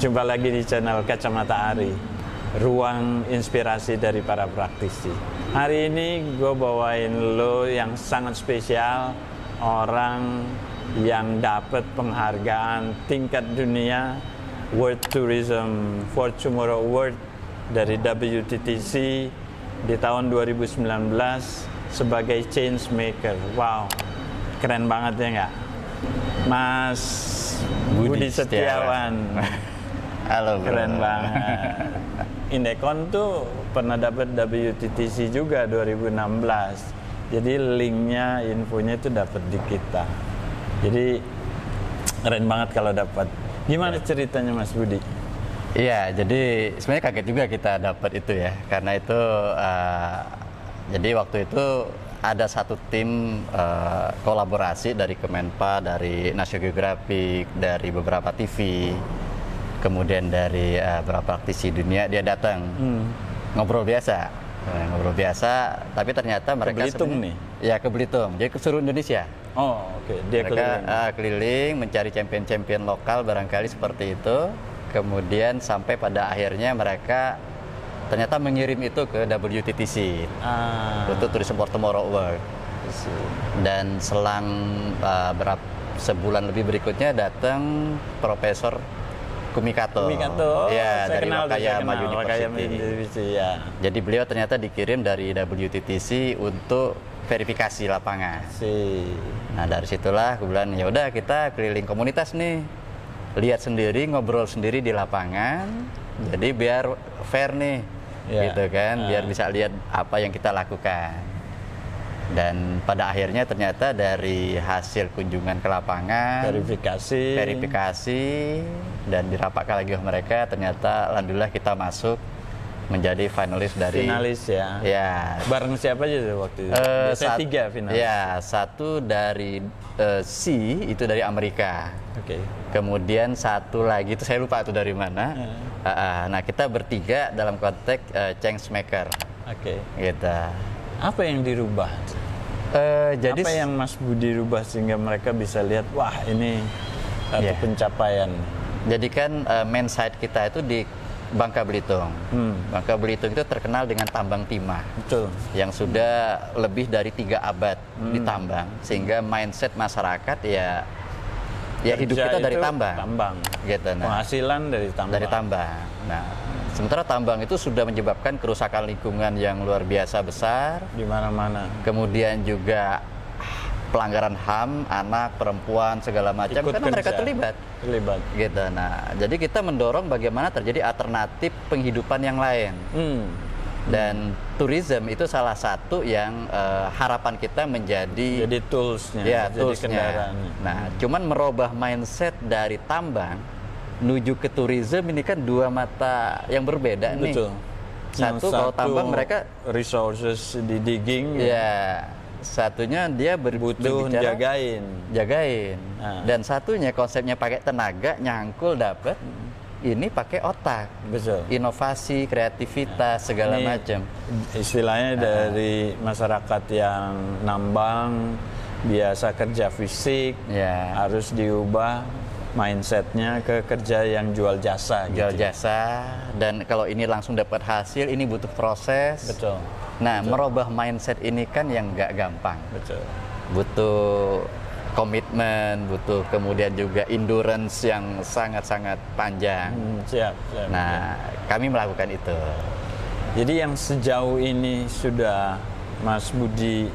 Jumpa lagi di channel Kacamata Ari, ruang inspirasi dari para praktisi. Hari ini gue bawain lo yang sangat spesial, orang yang dapat penghargaan tingkat dunia World Tourism for Tomorrow Award dari WTTC di tahun 2019 sebagai change maker. Wow, keren banget ya nggak? Mas Budi Setiawan. Halo bro. Keren banget. Indekon tuh pernah dapat WTTC juga 2016. Jadi linknya, infonya itu dapat di kita. Jadi keren banget kalau dapat. Gimana ceritanya Mas Budi? Iya, jadi sebenarnya kaget juga kita dapat itu ya, karena itu jadi waktu itu ada satu tim kolaborasi dari Kemenpa, dari National Geographic, dari beberapa TV, kemudian dari beberapa praktisi dunia. Dia datang ngobrol biasa, tapi ternyata mereka ke Belitung nih? Ya ke Belitung, jadi ke seluruh Indonesia. Oh oke, dia mereka keliling mencari champion-champion lokal barangkali seperti itu. Kemudian sampai pada akhirnya mereka ternyata mengirim itu ke WTTC untuk Tourism for Tomorrow Award. Dan selang sebulan lebih berikutnya datang Profesor Kumikato. Ya, dari Wakayama University. Ya. Jadi beliau ternyata dikirim dari WTTC untuk verifikasi lapangan. Nah dari situlah aku bilang ya udah kita keliling komunitas nih, lihat sendiri, ngobrol sendiri di lapangan. Jadi biar fair nih, gitu kan, biar bisa lihat apa yang kita lakukan. Dan pada akhirnya ternyata dari hasil kunjungan ke lapangan, verifikasi dan dirapatkan lagi oleh mereka, ternyata alhamdulillah kita masuk menjadi finalis dari ya. Bareng siapa aja waktu itu? Biasanya 3 finalis. Ya, satu dari C itu dari Amerika. Kemudian satu lagi itu saya lupa itu dari mana. Nah, kita bertiga dalam konteks change maker. Gitu. Apa yang dirubah? Jadi apa yang Mas Budi rubah sehingga mereka bisa lihat wah ini satu pencapaian. Jadi kan main site kita itu di Bangka Belitung. Bangka Belitung itu terkenal dengan tambang timah. Betul. Yang sudah lebih dari 3 abad ditambang, sehingga mindset masyarakat ya hidup kita dari tambang. Gitu, penghasilan dari tambang. Nah, sementara tambang itu sudah menyebabkan kerusakan lingkungan yang luar biasa besar di mana-mana. Kemudian juga pelanggaran HAM, anak, perempuan, segala macam, karena mereka terlibat. Gitu. Nah, jadi kita mendorong bagaimana terjadi alternatif penghidupan yang lain. Dan tourism itu salah satu yang harapan kita menjadi toolsnya, ya, jadi kendaraannya. Nah, cuman merubah mindset dari tambang menuju ke tourism ini kan dua mata yang berbeda. Betul. Nih. Kalau tambang mereka resources di digging. Ya. Satunya dia butuh jagain. Dan satunya konsepnya pakai tenaga, nyangkul dapat. Ini pakai otak. Betul. Inovasi, kreativitas, segala macam. Istilahnya dari masyarakat yang nambang, biasa kerja fisik, harus diubah mindsetnya ke kerja yang jual jasa. Dan kalau ini langsung dapat hasil, ini butuh proses. Betul. Nah, merubah mindset ini kan yang nggak gampang. Betul. Butuh komitmen, butuh kemudian juga endurance yang sangat-sangat panjang. Siap. Nah, kami melakukan itu. Jadi yang sejauh ini sudah Mas Budi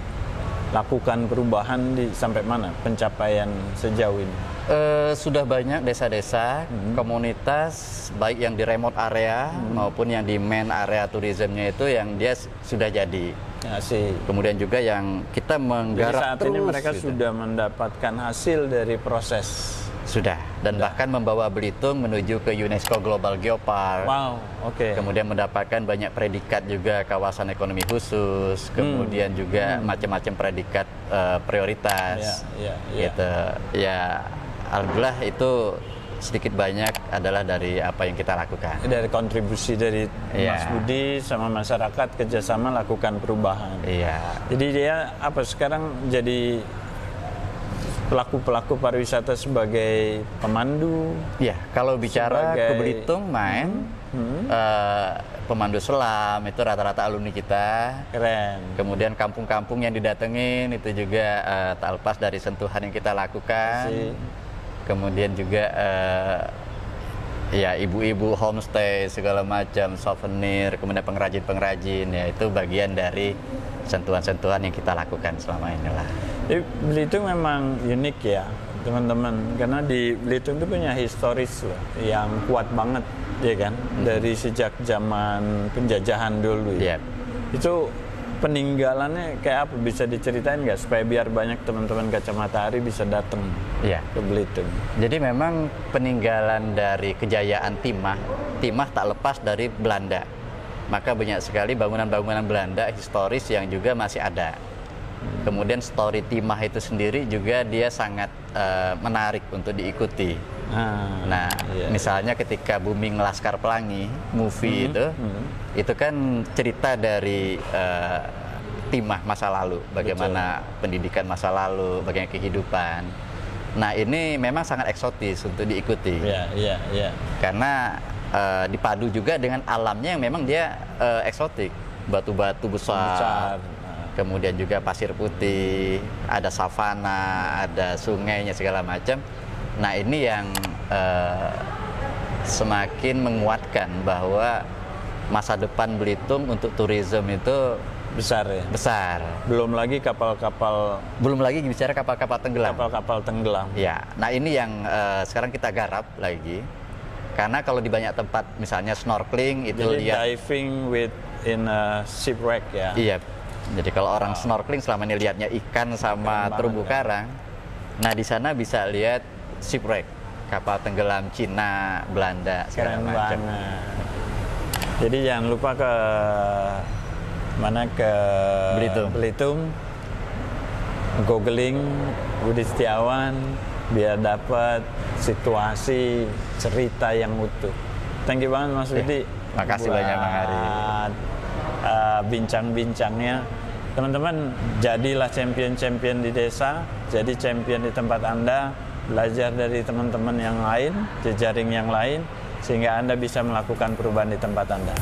lakukan perubahan sampai mana pencapaian sejauh ini? Sudah banyak desa-desa, komunitas, baik yang di remote area maupun yang di main area turismenya itu yang dia sudah jadi. Kemudian juga yang kita menggarap saat ini mereka sudah mendapatkan hasil dari proses. Sudah, dan bahkan membawa Belitung menuju ke UNESCO Global Geopark. Kemudian mendapatkan banyak predikat juga kawasan ekonomi khusus, kemudian juga macam-macam predikat prioritas. Gitu. Ya, alhamdulillah itu sedikit banyak adalah dari apa yang kita lakukan. Dari kontribusi dari Mas Budi sama masyarakat kerjasama lakukan perubahan. Jadi dia sekarang jadi pelaku-pelaku pariwisata sebagai pemandu. Ya, kalau bicara Sebagai- ke Belitung main, pemandu selam itu rata-rata alumni kita. Keren. Kemudian kampung-kampung yang didatengin itu juga tak lepas dari sentuhan yang kita lakukan. Asik. Kemudian juga ya ibu-ibu homestay segala macam, souvenir, kemudian pengrajin-pengrajin, ya itu bagian dari sentuhan-sentuhan yang kita lakukan selama inilah. Jadi Belitung memang unik ya teman-teman, karena di Belitung itu punya historis loh yang kuat banget, ya kan, dari sejak zaman penjajahan dulu ya. Yep. Itu peninggalannya kayak apa, bisa diceritain nggak supaya biar banyak teman-teman Kacamata Ari bisa datang Iya. ke Belitung. Jadi memang peninggalan dari kejayaan Timah tak lepas dari Belanda. Maka banyak sekali bangunan-bangunan Belanda historis yang juga masih ada. Kemudian story Timah itu sendiri juga dia sangat menarik untuk diikuti. Nah, iya. misalnya ketika Booming Laskar Pelangi movie itu kan cerita dari Timah masa lalu, bagaimana pendidikan masa lalu, bagaimana kehidupan. Nah, ini memang sangat eksotis untuk diikuti. Iya. Karena dipadu juga dengan alamnya yang memang dia eksotik, batu-batu besar. Kemudian juga pasir putih, ada savana, ada sungainya segala macam. Nah, ini yang semakin menguatkan bahwa masa depan Belitung untuk tourism itu Besar ya. besar. Belum lagi kapal-kapal bicara kapal-kapal tenggelam. tenggelam. Ya, nah ini yang sekarang kita garap lagi. Karena kalau di banyak tempat, misalnya snorkeling itu Jadi lihat diving in a shipwreck ya. Iya. Jadi kalau orang snorkeling selama ini lihatnya ikan sama Keren terumbu banget, karang. Nah, di sana bisa lihat shipwreck, kapal tenggelam Cina, Belanda, segala Keren macam. banget. Jadi jangan lupa ke Belitung. Googling Budi Setiawan biar dapat situasi cerita yang utuh. Thank you banget Mas Budi. Makasih banyak Bang Hari. Bincang-bincangnya. Teman-teman, jadilah champion-champion di desa, jadi champion di tempat Anda, belajar dari teman-teman yang lain, jejaring yang lain, sehingga Anda bisa melakukan perubahan di tempat Anda.